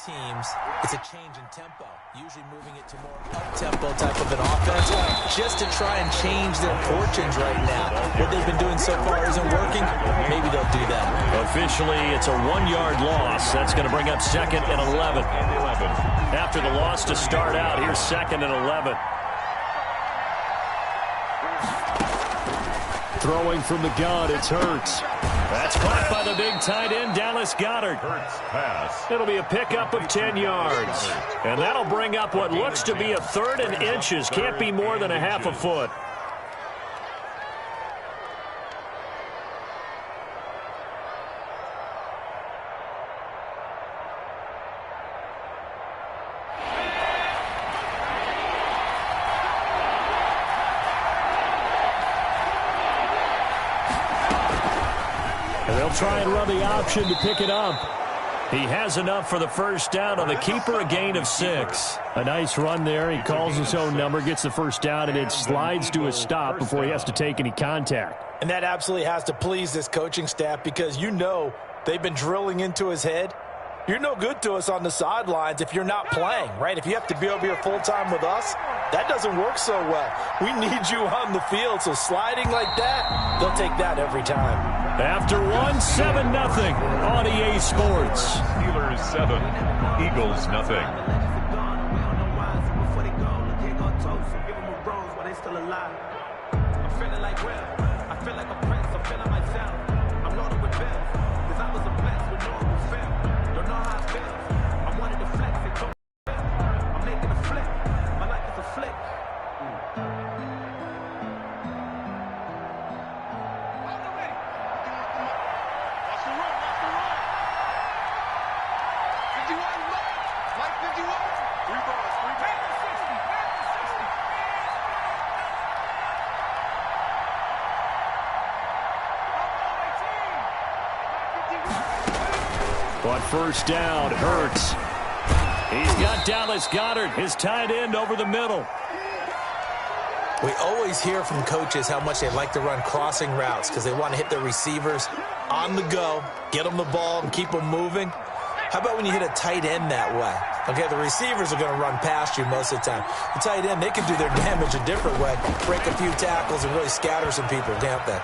teams, it's a change in tempo, usually moving it to more up-tempo type of an offense, just to try and change their fortunes right now. What they've been doing so far isn't working. Maybe they'll do that. Officially, it's a 1-yard loss. That's going to bring up 2nd and 11. After the loss to start out, here's 2nd and 11. Throwing from the gun, it's Hurts. That's caught by the big tight end, Dallas Goedert. Hurts pass. It'll be a pickup of 10 yards. And that'll bring up what looks to be a 3rd and inches. Can't be more than a half a foot. Try and run the option to pick it up. He has enough for the first down on the keeper, a gain of 6. A nice run there. He calls his own number, gets the first down, and it slides to a stop before he has to take any contact. And that absolutely has to please this coaching staff because you know they've been drilling into his head. You're no good to us on the sidelines if you're not playing, right? If you have to be over here full-time with us, that doesn't work so well. We need you on the field, so sliding like that, they'll take that every time. After 7-0 on EA Sports. Steelers 7, Eagles nothing. On first down, Hurts. He's got Dallas Goedert, his tight end, over the middle. We always hear from coaches how much they like to run crossing routes because they want to hit their receivers on the go, get them the ball, and keep them moving. How about when you hit a tight end that way? Okay, the receivers are going to run past you most of the time. The tight end, they can do their damage a different way, break a few tackles and really scatter some people, can't they?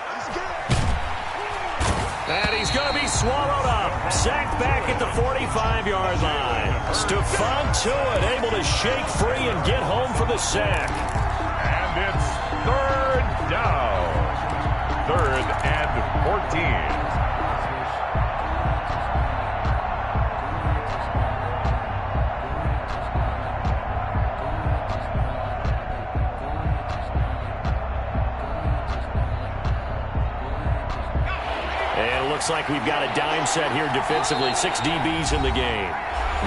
And he's going to be swallowed up. Sacked back at the 45-yard line. Stephon Tuitt able to shake free and get home for the sack. And it's 3rd down. 3rd and 14. Looks like we've got a dime set here defensively. 6 DBs in the game.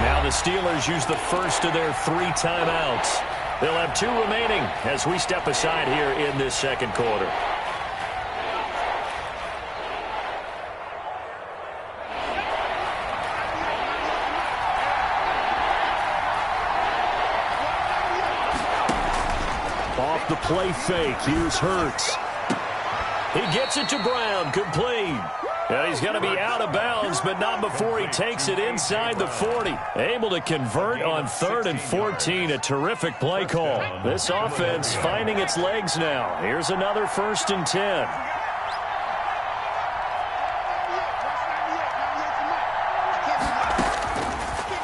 Now the Steelers use the first of their 3 timeouts. They'll have 2 remaining as we step aside here in this second quarter. Off the play fake, here's Hurts. He gets it to Brown, complete. And he's going to be out of bounds, but not before he takes it inside the 40. Able to convert on 3rd and 14. A terrific play call. This offense finding its legs now. Here's another 1st and 10.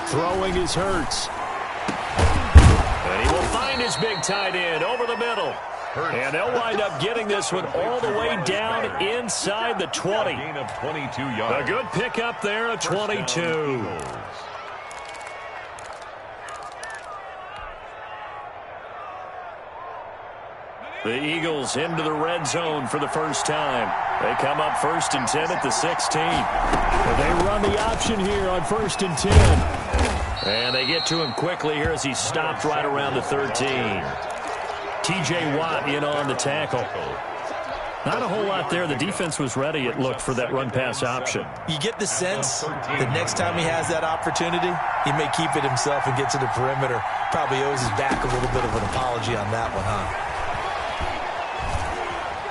Throwing is Hurts. And he will find his big tight end over the middle. And they'll wind up getting this one all the way down inside the 20. Gain of 22 yards. A good pickup there, a 22. The Eagles into the red zone for the first time. They come up 1st and 10 at the 16. They run the option here on 1st and 10. And they get to him quickly here as he's stopped right around the 13. T.J. Watt in on the tackle. Not a whole lot there. The defense was ready, it looked, for that run-pass option. You get the sense that next time he has that opportunity, he may keep it himself and get to the perimeter. Probably owes his back a little bit of an apology on that one, huh?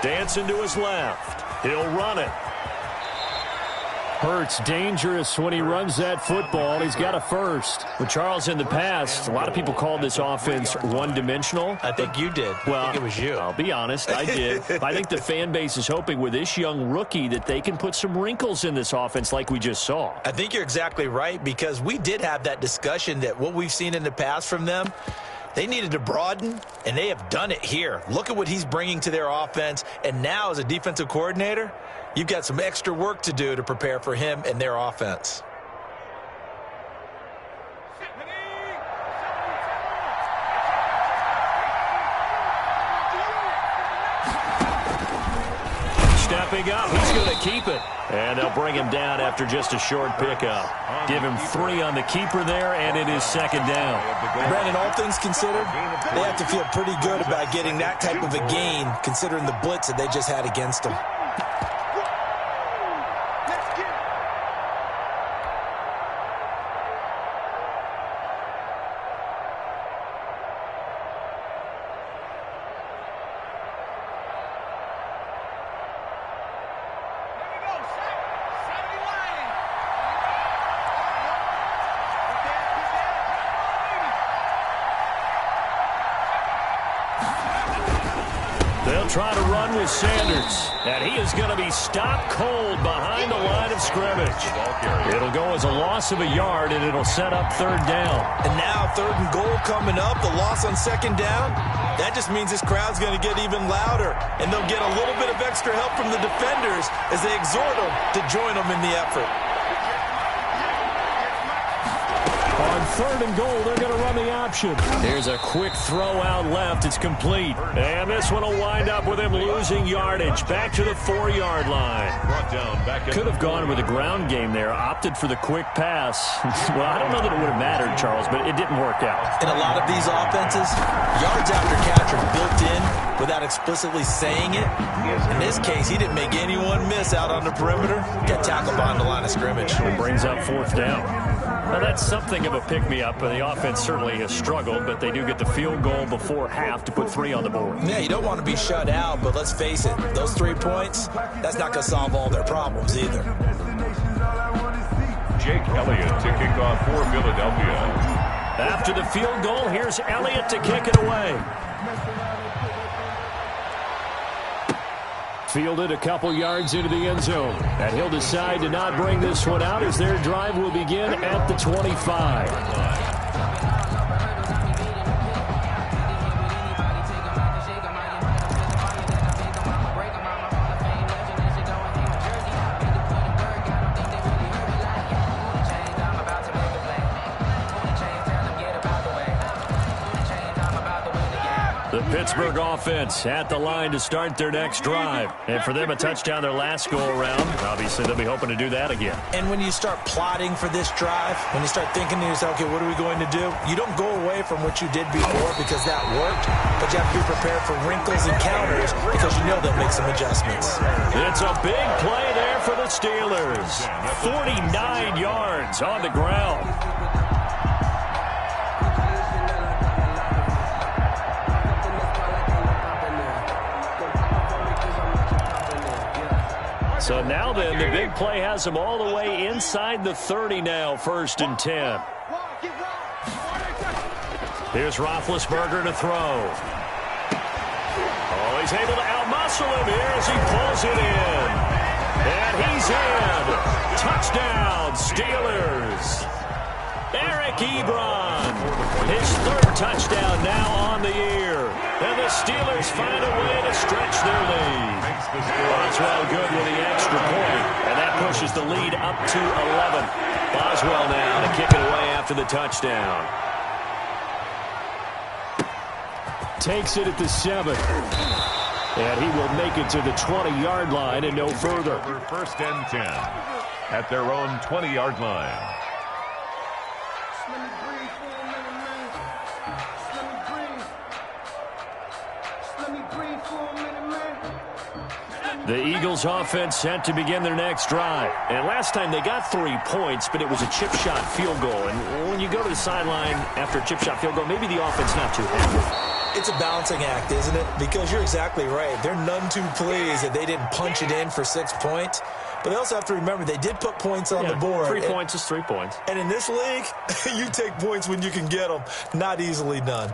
Dancing to his left. He'll run it. Hurts dangerous when he runs that football. He's got a first. With Charles in the past, a lot of people called this offense one-dimensional. I think you did. Well, I think it was you. I'll be honest, I did. I think the fan base is hoping with this young rookie that they can put some wrinkles in this offense like we just saw. I think you're exactly right, because we did have that discussion that what we've seen in the past from them, they needed to broaden, and they have done it here. Look at what he's bringing to their offense, and now as a defensive coordinator, you've got some extra work to do to prepare for him and their offense. Stepping up, he's going to keep it. And they'll bring him down after just a short pickup. Give him 3 on the keeper there, and it is second down. Brandon, all things considered, they have to feel pretty good about getting that type of a gain, considering the blitz that they just had against them. They'll try to run with Sanders, and he is going to be stopped cold behind the line of scrimmage. It'll go as a loss of a yard, and it'll set up third down. And now 3rd and goal coming up, the loss on 2nd down. That just means this crowd's going to get even louder, and they'll get a little bit of extra help from the defenders as they exhort them to join them in the effort. On 3rd and goal, they're going to run the option. Here's a quick throw out left. It's complete. And this one will wind up with him losing yardage. Back to the 4-yard line. Could have gone with a ground game there. Opted for the quick pass. Well, I don't know that it would have mattered, Charles, but it didn't work out. In a lot of these offenses, yards after catch are built in without explicitly saying it. In this case, he didn't make anyone miss out on the perimeter. Got tackled behind the line of scrimmage. It brings up 4th down. Now, that's something of a pick-me-up. The offense certainly has struggled, but they do get the field goal before half to put 3 on the board. Yeah, you don't want to be shut out, but let's face it, those 3 points, that's not going to solve all their problems either. Jake Elliott to kick off for Philadelphia. After the field goal, here's Elliott to kick it away. Fielded a couple yards into the end zone. And he'll decide to not bring this one out as their drive will begin at the 25. The Pittsburgh offense at the line to start their next drive. And for them, a touchdown their last go-around. Obviously, they'll be hoping to do that again. And when you start plotting for this drive, when you start thinking to yourself, okay, what are we going to do? You don't go away from what you did before because that worked, but you have to be prepared for wrinkles and counters because you know they'll make some adjustments. It's a big play there for the Steelers. 49 yards on the ground. So now then, the big play has them all the way inside the 30 now, 1st and 10. Here's Roethlisberger to throw. Oh, he's able to outmuscle him here as he pulls it in. And he's in. Touchdown, Steelers. Eric Ebron, his 3rd touchdown now on the year. And the Steelers find a way to stretch their lead. Boswell good with the extra point, and that pushes the lead up to 11. Boswell now to kick it away after the touchdown. Takes it at the 7. And he will make it to the 20-yard line and no further. 1st and 10 at their own 20-yard line. The Eagles offense set to begin their next drive. And last time they got 3 points, but it was a chip shot field goal. And when you go to the sideline after a chip shot field goal, maybe the offense not too happy. It's a balancing act, isn't it? Because you're exactly right. They're none too pleased that they didn't punch it in for 6 points. But they also have to remember they did put points on the board. 3 points is 3 points. And in this league, you take points when you can get them. Not easily done.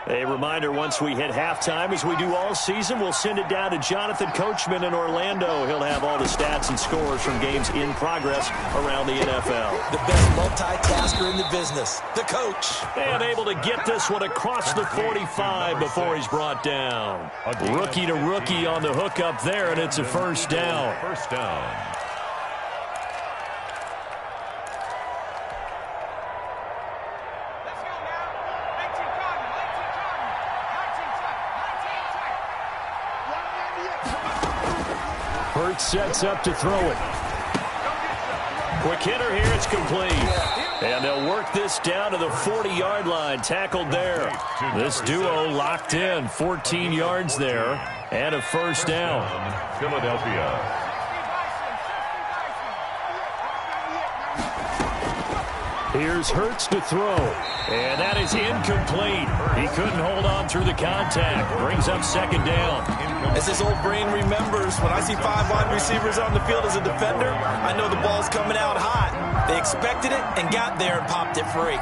A reminder, once we hit halftime, as we do all season, we'll send it down to Jonathan Coachman in Orlando. He'll have all the stats and scores from games in progress around the NFL. The best multitasker in the business, the coach. And able to get this one across the 45 before he's brought down. Rookie to rookie on the hook up there, and it's a first down. First down. Hurts sets up to throw it. Quick hitter here, it's complete. And they'll work this down to the 40-yard line, tackled there. This duo locked in, 14 yards there, and a first down. Philadelphia. Here's Hurts to throw, and that is incomplete. He couldn't hold on through the contact. Brings up second down. As his old brain remembers, when I see 5 wide receivers on the field as a defender, I know the ball's coming out hot. They expected it and got there and popped it free.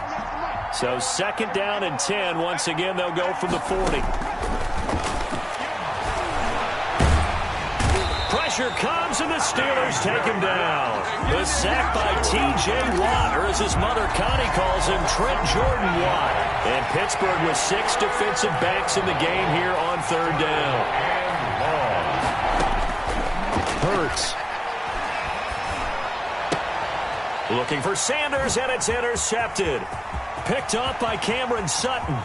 So second down and 10. Once again, they'll go from the 40. Pressure comes, and the Steelers take him down. The sack by T.J. Watt, or as his mother Connie calls him, Trent Jordan Watt. And Pittsburgh with 6 defensive backs in the game here on third down. Hurts. Looking for Sanders, and it's intercepted. Picked off by Cameron Sutton.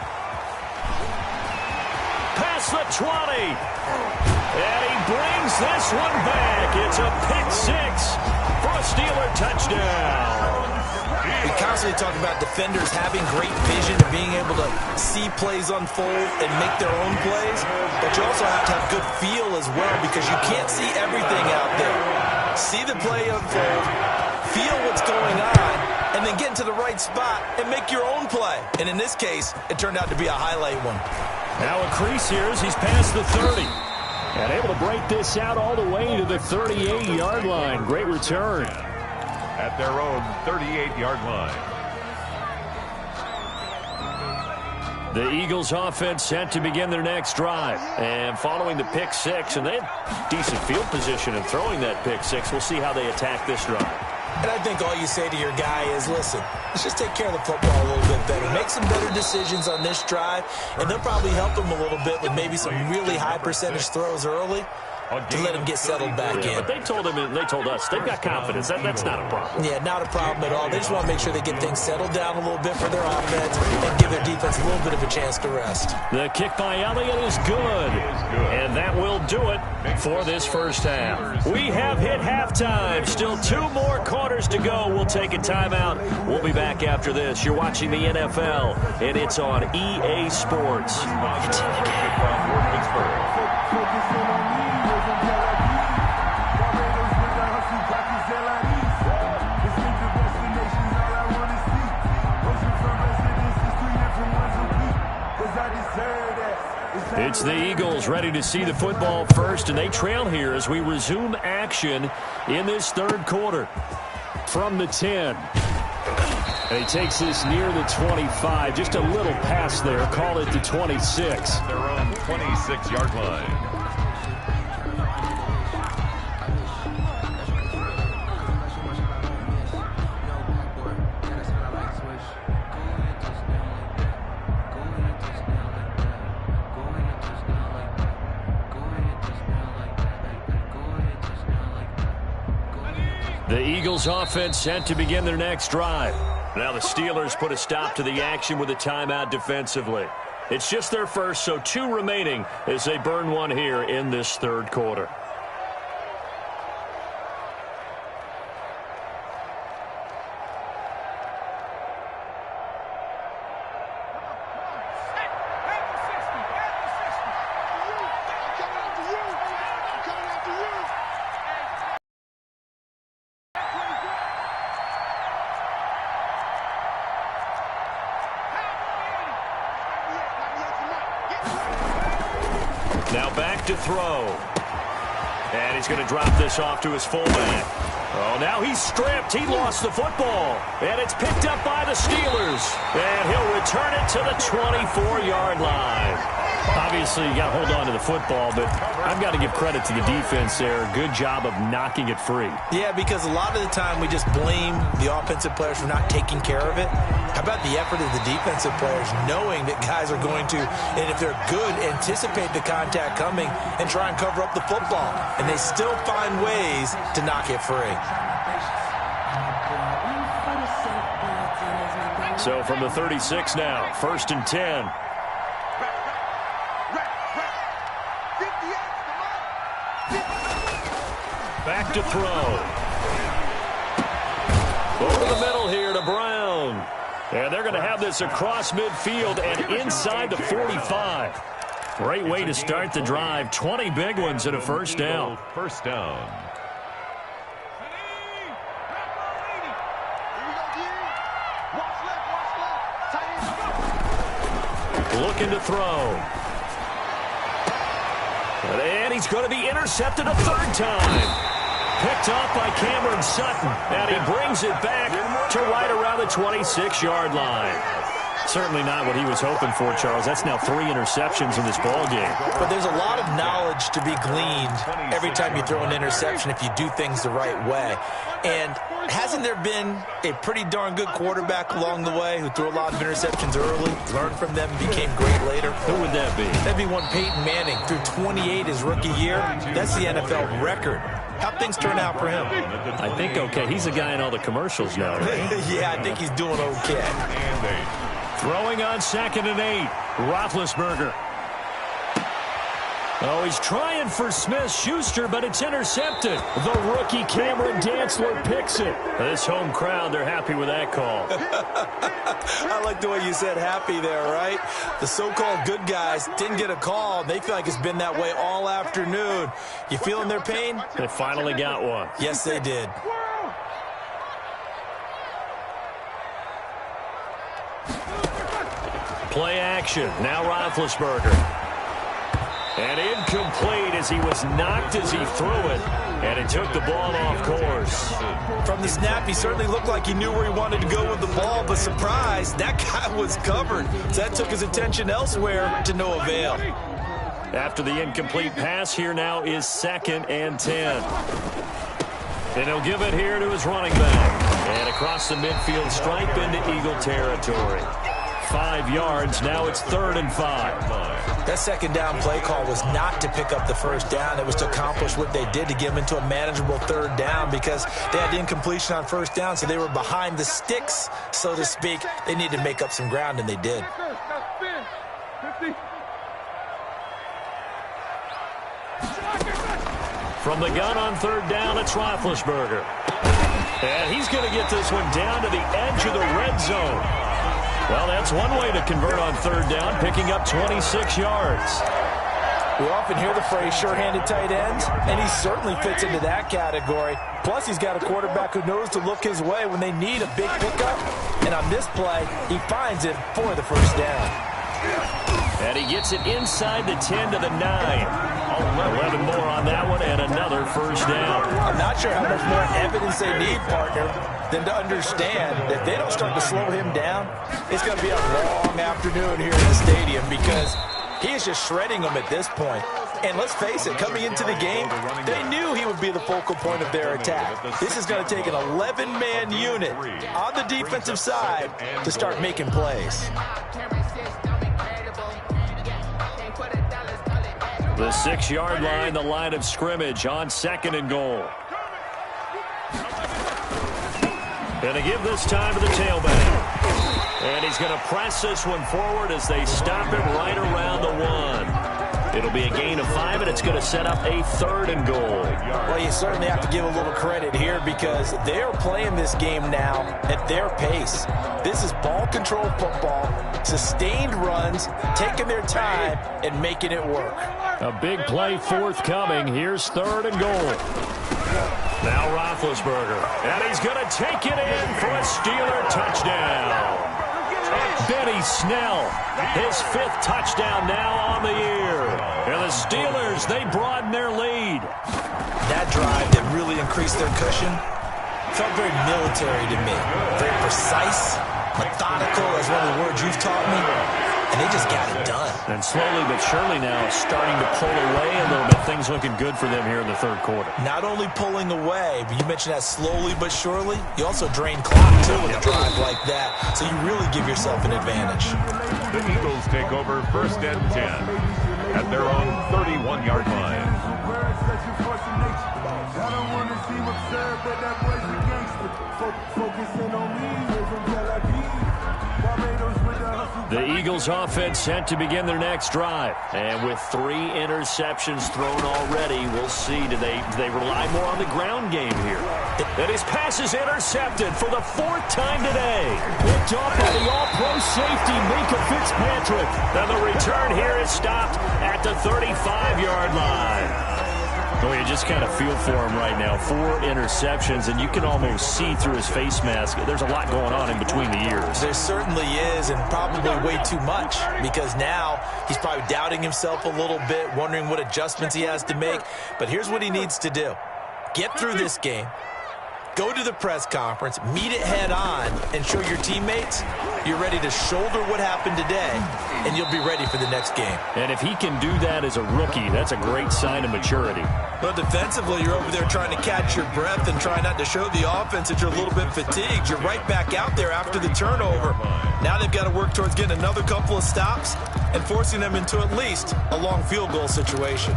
Past the 20. And he brings this one back. It's a pick six for a Steeler touchdown. We constantly talk about defenders having great vision, being able to see plays unfold and make their own plays. But you also have to have good feel as well, because you can't see everything out there. See the play unfold, feel what's going on, and then get into the right spot and make your own play. And in this case, it turned out to be a highlight one. Now a crease here as he's past the 30. And able to break this out all the way to the 38-yard line. Great return. At their own 38-yard line. The Eagles offense set to begin their next drive. And following the pick six, and they had decent field position in throwing that pick six. We'll see how they attack this drive. And I think all you say to your guy is, listen, let's just take care of the football a little bit better. Make some better decisions on this drive, and they'll probably help him a little bit with maybe some really high percentage throws early to let him get settled back in. But they told him, and they told us, they've got confidence. That's not a problem. Yeah, not a problem at all. They just want to make sure they get things settled down a little bit for their offense and give their defense a little bit of a chance to rest. The kick by Elliott is good. And that will do it for this first half. We have hit halftime. Still 2 more quarters to go. We'll take a timeout. We'll be back after this. You're watching the NFL, and it's on EA Sports. It's in the game. It's the Eagles ready to see the football first, and they trail here as we resume action in this third quarter. From the 10. And he takes this near the 25. Just a little pass there. Call it the 26. Their own 26-yard line. The Eagles offense set to begin their next drive. Now the Steelers put a stop to the action with a timeout defensively. It's just their first, so 2 remaining as they burn one here in this third quarter. Now back to throw. And he's going to drop this off to his fullback. Oh, now he's stripped. He lost the football. And it's picked up by the Steelers. And he'll return it to the 24-yard line. Obviously, you got to hold on to the football, but I've got to give credit to the defense there. Good job of knocking it free. Yeah, because a lot of the time we just blame the offensive players for not taking care of it. How about the effort of the defensive players knowing that guys are going to, and if they're good, anticipate the contact coming and try and cover up the football. And they still find ways to knock it free. So from the 36 now, 1st and 10. Back to throw. Over the middle here to Brown. And they're going to have this across midfield and inside the 45. Great way to start the drive. 20 big ones and a first down. First down. Looking to throw. And he's going to be intercepted a third time. Picked off by Cameron Sutton. And he brings it back to right around the 26-yard line. Certainly not what he was hoping for, Charles. That's now 3 interceptions in this ballgame. But there's a lot of knowledge to be gleaned every time you throw an interception if you do things the right way. And hasn't there been a pretty darn good quarterback along the way who threw a lot of interceptions early, learned from them, became great later? Who would that be? That'd be one Peyton Manning. Threw 28 his rookie year. That's the NFL record. How'd things turn out for him? I think okay. He's a guy in all the commercials now, right? Yeah, I think he's doing okay. Throwing on 2nd and 8. Roethlisberger. Oh, he's trying for Smith-Schuster, but it's intercepted. The rookie Cameron Dantzler picks it. This home crowd, they're happy with that call. I like the way you said happy there, right? The so-called good guys didn't get a call. They feel like it's been that way all afternoon. You feeling their pain? They finally got one. Yes, they did. Play action. Now Roethlisberger. And incomplete as he was knocked as he threw it. And it took the ball off course. From the snap, he certainly looked like he knew where he wanted to go with the ball, but surprise, that guy was covered. So that took his attention elsewhere to no avail. After the incomplete pass, here now is 2nd and 10. And he'll give it here to his running back. And across the midfield stripe into Eagle territory. 5 yards. Now it's 3rd and 5. That second down play call was not to pick up the first down. It was to accomplish what they did to get them into a manageable 3rd down because they had incompletion on 1st down, so they were behind the sticks, so to speak. They needed to make up some ground, and they did. From the gun on 3rd down, it's Roethlisberger. And he's going to get this one down to the edge of the red zone. Well, that's one way to convert on 3rd down, picking up 26 yards. We often hear the phrase sure-handed tight ends, and he certainly fits into that category. Plus, he's got a quarterback who knows to look his way when they need a big pickup. And on this play, he finds it for the first down. And he gets it inside the 10 to the 9. 11 more on that one, and another first down. I'm not sure how much more evidence they need, partner, than to understand that if they don't start to slow him down, it's going to be a long afternoon here in the stadium because he is just shredding them at this point. And let's face it, coming into the game, they knew he would be the focal point of their attack. This is going to take an 11-man unit on the defensive side to start making plays. The 6-yard line, the line of scrimmage on 2nd and goal. Going to give this time to the tailback. And he's going to press this one forward as they stop him right around the 1. It'll be a gain of 5, and it's going to set up a 3rd and goal. Well, you certainly have to give a little credit here because they are playing this game now at their pace. This is ball control football, sustained runs, taking their time and making it work. A big play forthcoming. Here's 3rd and goal. Now Roethlisberger, and he's going to take it in for a Steeler touchdown. Benny Snell, his 5th touchdown now on the year. And the Steelers, they broaden their lead. That drive that really increased their cushion felt very military to me. Very precise, methodical, as one of the words you've taught me. And they just got it done. And slowly but surely now starting to pull away a little bit. Things looking good for them here in the third quarter. Not only pulling away, but you mentioned that slowly but surely. You also drain clock, too, with a drive like that. So you really give yourself an advantage. The Eagles take over 1st and 10 at their own 31-yard line. The Eagles offense set to begin their next drive. And with 3 interceptions thrown already, we'll see. Do they rely more on the ground game here? And his pass is intercepted for the 4th time today. Picked off by the all-pro safety, Minkah Fitzpatrick. Then the return here is stopped at the 35-yard line. Well, you just kind of feel for him right now. 4 interceptions, and you can almost see through his face mask. There's a lot going on in between the ears. There certainly is, and probably way too much, because now he's probably doubting himself a little bit, wondering what adjustments he has to make. But here's what he needs to do. Get through this game. Go to the press conference, meet it head on, and show your teammates you're ready to shoulder what happened today, and you'll be ready for the next game. And if he can do that as a rookie, that's a great sign of maturity. Well, defensively, you're over there trying to catch your breath and try not to show the offense that you're a little bit fatigued. You're right back out there after the turnover. Now they've got to work towards getting another couple of stops and forcing them into at least a long field goal situation.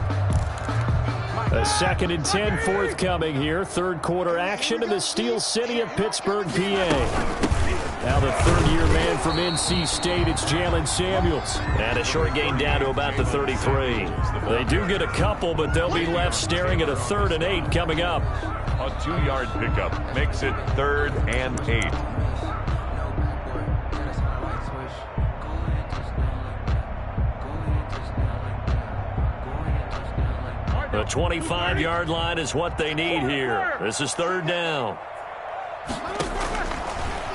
A 2nd and 10 forthcoming here. Third quarter action in the Steel City of Pittsburgh, PA. Now the third-year man from NC State, it's Jalen Samuels. And a short gain down to about the 33. They do get a couple, but they'll be left staring at a 3rd and 8 coming up. A 2-yard pickup makes it 3rd and 8. The 25-yard line is what they need here. This is 3rd down.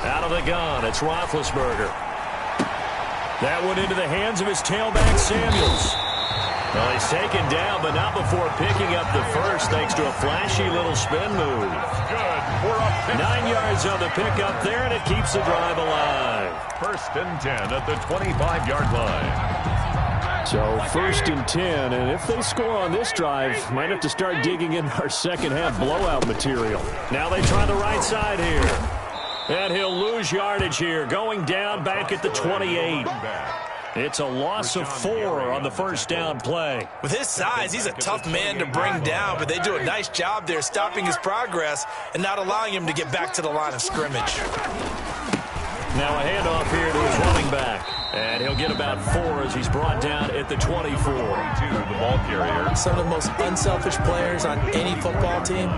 Out of the gun, it's Roethlisberger. That one into the hands of his tailback, Samuels. Well, he's taken down, but not before picking up the first, thanks to a flashy little spin move. 9 yards on the pickup there, and it keeps the drive alive. 1st and 10 at the 25-yard line. So 1st and 10, and if they score on this drive, might have to start digging in our second half blowout material. Now they try the right side here. And he'll lose yardage here, going down back at the 28. It's a loss of 4 on the 1st down play. With his size, he's a tough man to bring down, but they do a nice job there stopping his progress and not allowing him to get back to the line of scrimmage. Now a handoff here to his running back. And he'll get about 4 as he's brought down at the 24. The ball carrier. Some of the most unselfish players on any football team,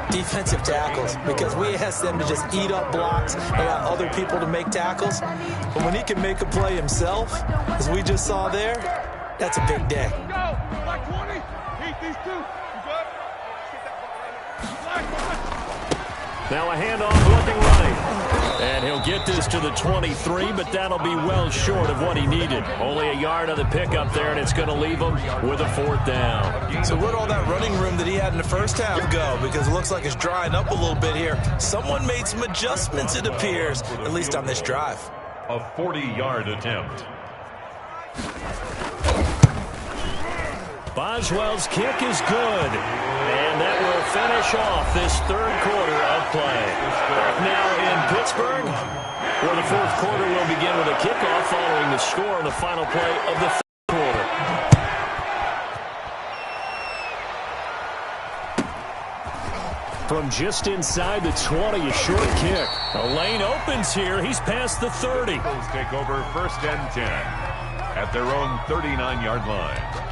defensive tackles, because we ask them to just eat up blocks and allow other people to make tackles. But when he can make a play himself, as we just saw there, that's a big day. Now a handoff looking right. And he'll get this to the 23, but that'll be well short of what he needed. Only a yard on the pickup there, and it's going to leave him with a 4th down. So where'd all that running room that he had in the first half go? Because it looks like it's drying up a little bit here. Someone made some adjustments, it appears, at least on this drive. A 40-yard attempt. Boswell's kick is good. And that will finish off this 3rd quarter of play. Now in Pittsburgh, where the 4th quarter will begin with a kickoff following the score on the final play of the 3rd quarter. From just inside the 20, a short kick. A lane opens here. He's past the 30. Eagles take over 1st and 10 at their own 39-yard line.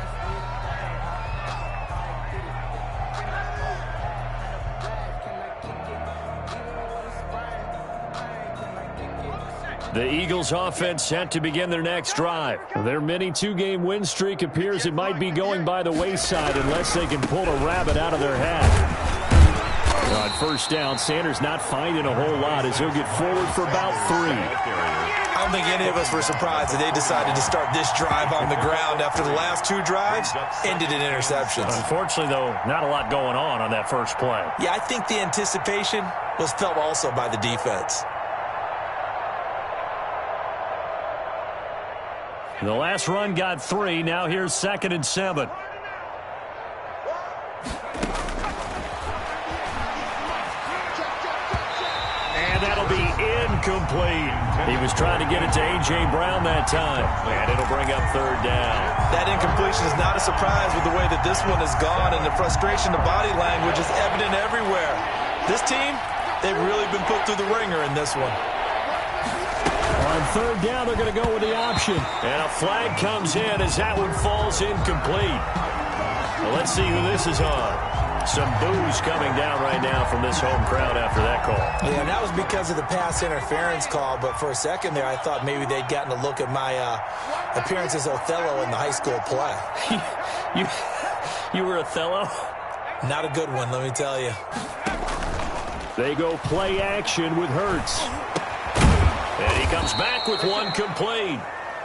The Eagles offense set to begin their next drive. Their mini 2-game win streak appears it might be going by the wayside unless they can pull a rabbit out of their hat. On first down. Sanders not finding a whole lot as he'll get forward for about 3. I don't think any of us were surprised that they decided to start this drive on the ground after the last 2 drives ended in interceptions. Unfortunately, though, not a lot going on that first play. Yeah, I think the anticipation was felt also by the defense. The last run got 3. Now here's 2nd and 7. And that'll be incomplete. He was trying to get it to A.J. Brown that time. And it'll bring up 3rd down. That incompletion is not a surprise with the way that this one has gone, and the frustration, the body language is evident everywhere. This team, they've really been put through the ringer in this one. On 3rd down, they're going to go with the option. And a flag comes in as that one falls incomplete. Well, let's see who this is on. Some boos coming down right now from this home crowd after that call. Yeah, and that was because of the pass interference call, but for a second there, I thought maybe they'd gotten a look at my appearance as Othello in the high school play. You were Othello? Not a good one, let me tell you. They go play action with Hurts. And he comes back with one complete.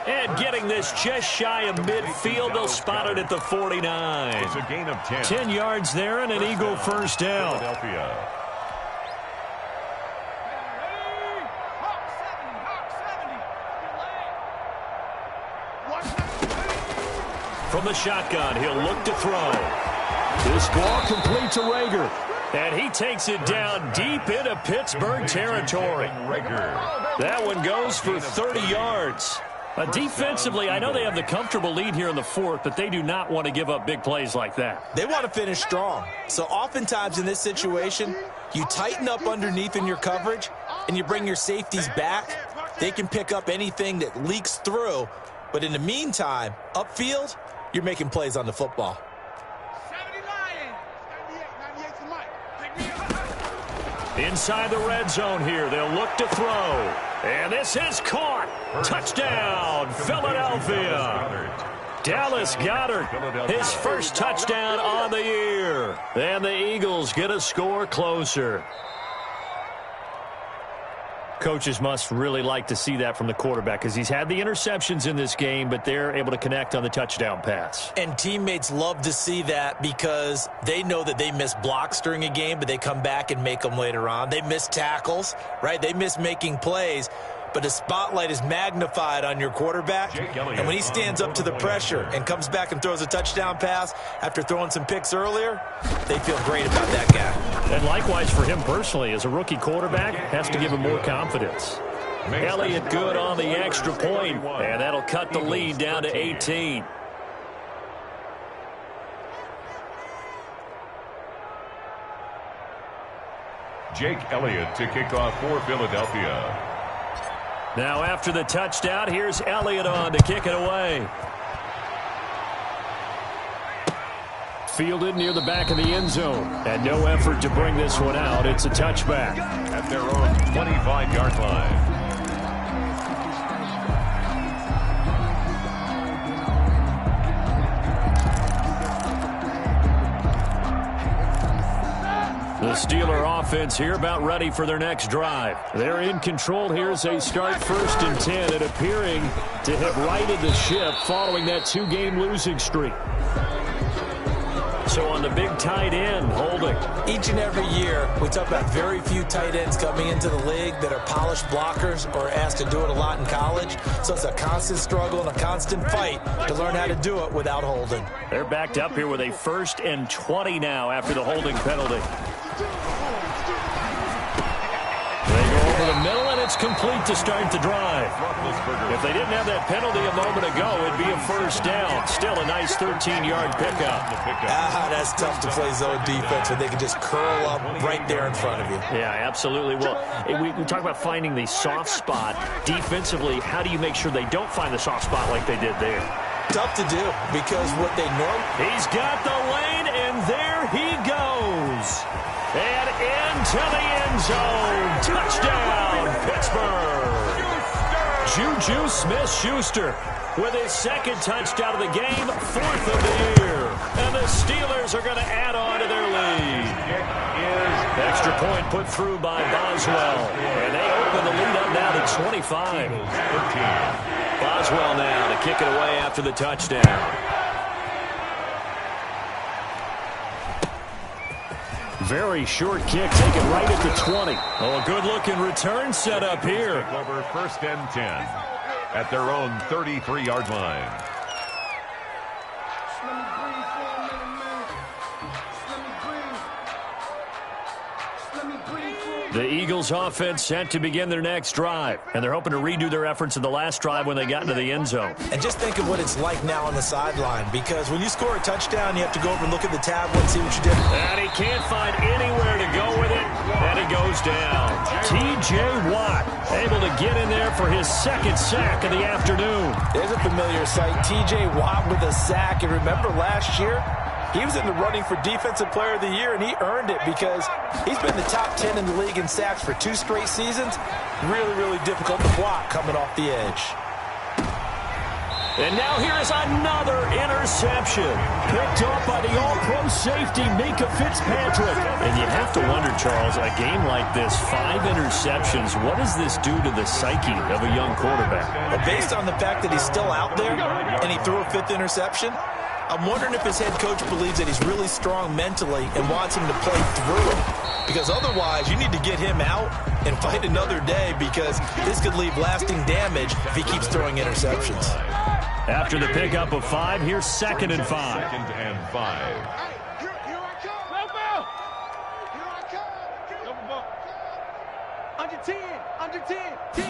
And getting this just shy of midfield, they'll spot it at the 49. It's a gain of 10. 10 yards there and an Eagle first down. Philadelphia. From the shotgun, he'll look to throw. This ball complete to Rager. And he takes it down deep into Pittsburgh territory. That one goes for 30 yards. Defensively, I know they have the comfortable lead here in the 4th, but they do not want to give up big plays like that. They want to finish strong. So oftentimes in this situation, you tighten up underneath in your coverage, and you bring your safeties back. They can pick up anything that leaks through. But in the meantime, upfield, you're making plays on the football. Inside the red zone here, they'll look to throw. And this is caught. Touchdown, Philadelphia. Dallas Goedert, his first touchdown on the year. And the Eagles get a score closer. Coaches must really like to see that from the quarterback because he's had the interceptions in this game, but they're able to connect on the touchdown pass. And teammates love to see that because they know that they miss blocks during a game, but they come back and make them later on. They miss tackles, right? They miss making plays. But the spotlight is magnified on your quarterback. And when he stands up to the pressure and comes back and throws a touchdown pass after throwing some picks earlier, they feel great about that guy. And likewise for him personally, as a rookie quarterback, has to give him more confidence. Elliott good on the extra point, and that'll cut the lead down to 18. Jake Elliott to kick off for Philadelphia. Now after the touchdown, here's Elliott on to kick it away. Fielded near the back of the end zone. And no effort to bring this one out. It's a touchback. At their own 25-yard line. The Steeler offense here about ready for their next drive. They're in control here as they start 1st and 10 and appearing to have righted the ship following that 2-game losing streak. So on the big tight end, Holding. Each and every year, we talk about very few tight ends coming into the league that are polished blockers or asked to do it a lot in college. So it's a constant struggle and a constant fight to learn how to do it without Holding. They're backed up here with a 1st and 20 now after the holding penalty. They go over the middle, and it's complete to start the drive. If they didn't have that penalty a moment ago, it'd be a 1st down. Still a nice 13-yard pickup. That's tough to play zone defense when they can just curl up right there in front of you. Yeah, absolutely. Well, we talk about finding the soft spot. Defensively, how do you make sure they don't find the soft spot like they did there? Tough to do because what they normally... He's got the lane, and there he goes. And into the end zone. Touchdown, Pittsburgh. Juju Smith-Schuster with his 2nd touchdown of the game, 4th of the year. And the Steelers are going to add on to their lead. Kick is Extra point put through by Boswell. And they open the lead up now to 25. Boswell now to kick it away after the touchdown. Very short kick, taken right at the 20. Oh, a good-looking return set up here. Over 1st and 10 at their own 33-yard line. The Eagles offense set to begin their next drive, and they're hoping to redo their efforts in the last drive when they got into the end zone. And just think of what it's like now on the sideline, because when you score a touchdown, you have to go over and look at the tablet and see what you did. And he can't find anywhere to go with it, and he goes down. T.J. Watt able to get in there for his second sack of the afternoon. There's a familiar sight. T.J. Watt with a sack, and remember last year? He was in the running for Defensive Player of the Year, and he earned it because he's been the top 10 in the league in sacks for 2 straight seasons. Really, really difficult to block coming off the edge. And now here is another interception. Picked off by the all-pro safety, Minkah Fitzpatrick. And you have to wonder, Charles, a game like this, 5 interceptions, what does this do to the psyche of a young quarterback? Well, based on the fact that he's still out there and he threw a 5th interception, I'm wondering if his head coach believes that he's really strong mentally and wants him to play through it. Because otherwise, you need to get him out and fight another day, because this could leave lasting damage if he keeps throwing interceptions. After the pickup of 5, here's 2nd and 5. 2nd and 5. Here I come. Here I come. Under 10. Under 10. 10.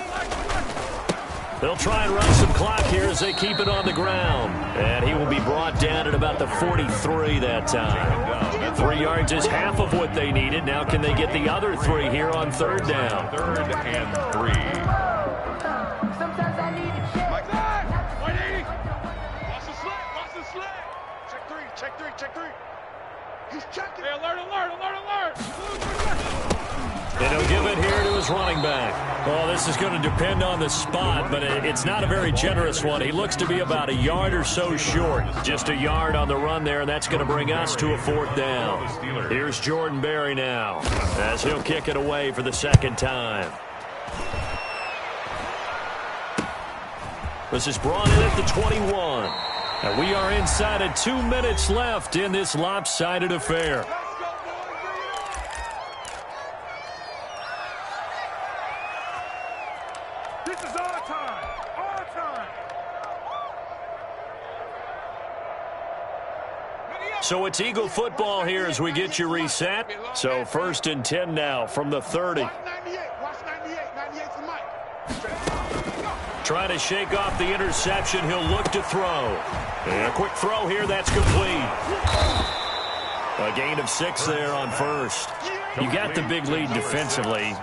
They'll try and run some clock here as they keep it on the ground. And he will be brought down at about the 43 that time. 3 yards is half of what they needed. Now can they get the other 3 here on 3rd down? 3rd and 3. Sometimes I need a check. Mike, 180. Watch the slant. Watch the slant. Check 3. Check 3. Check 3. He's checking. Hey, alert, alert, alert, alert. And he'll give it here to his running back. Well, this is going to depend on the spot, but it's not a very generous one. He looks to be about a yard or so short. Just a yard on the run there, and that's going to bring us to a 4th down. Here's Jordan Berry now as he'll kick it away for the 2nd time. This is brought in at the 21. And we are inside of 2 minutes left in this lopsided affair. So it's Eagle football here as we get you reset. So 1st and 10 now from the 30. Watch 98 for Mike. Trying to shake off the interception. He'll look to throw. And a quick throw here. That's complete. A gain of 6 there on 1st. You got the big lead defensively.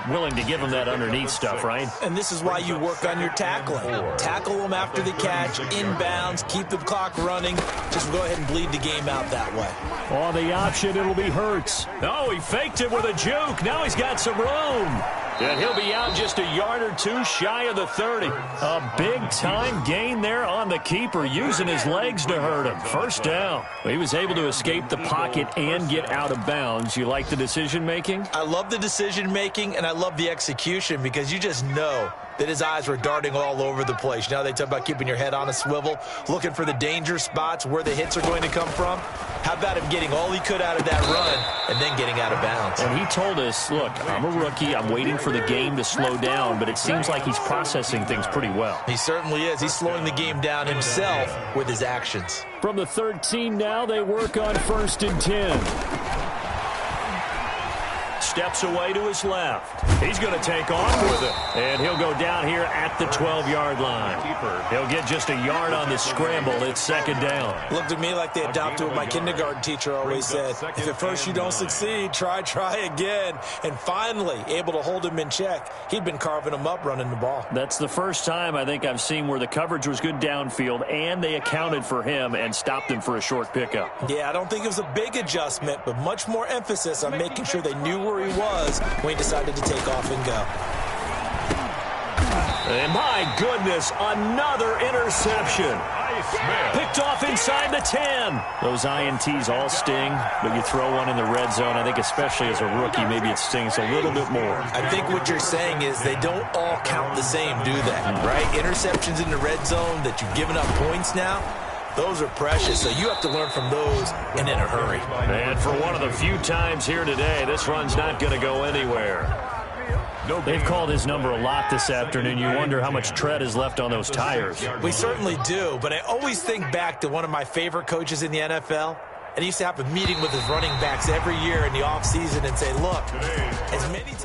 Willing to give him that underneath stuff, right? And this is why you work on your tackling. Tackle them after the catch, inbounds, keep the clock running. Just go ahead and bleed the game out that way. On the option, it'll be Hurts. Oh, he faked it with a juke. Now he's got some room. And he'll be out just a yard or 2 shy of the 30. A big-time gain there on the keeper, using his legs to hurt him. 1st down. He was able to escape the pocket and get out of bounds. You like the decision-making? I love the decision-making, and I love the execution, because you just know that his eyes were darting all over the place. Now they talk about keeping your head on a swivel, looking for the danger spots, where the hits are going to come from. How about him getting all he could out of that run and then getting out of bounds? And he told us, look, I'm a rookie. I'm waiting for the game to slow down, but it seems like he's processing things pretty well. He certainly is. He's slowing the game down himself with his actions. From the 13 now, they work on 1st and 10. Steps away to his left. He's going to take off with it. And he'll go down here at the 12-yard line. He'll get just a yard on the scramble. It's 2nd down. Looked to me like they adopted what my kindergarten teacher always said. If at first you don't succeed, try again. And finally, able to hold him in check. He'd been carving him up running the ball. That's the first time I think I've seen where the coverage was good downfield, and they accounted for him and stopped him for a short pickup. Yeah, I don't think it was a big adjustment, but much more emphasis on making sure they knew where he was when he decided to take off and go. And my goodness, another interception. Picked off inside the 10. Those INTs all sting, but you throw one in the red zone, I think especially as a rookie, maybe it stings a little bit more. I think what you're saying is they don't all count the same, do they? Right? Interceptions in the red zone that you've given up points now, those are precious, so you have to learn from those and in a hurry. And for one of the few times here today, this run's not going to go anywhere. They've called his number a lot this afternoon. You wonder how much tread is left on those tires. We certainly do, but I always think back to one of my favorite coaches in the NFL, and he used to have a meeting with his running backs every year in the offseason and say, look, as many times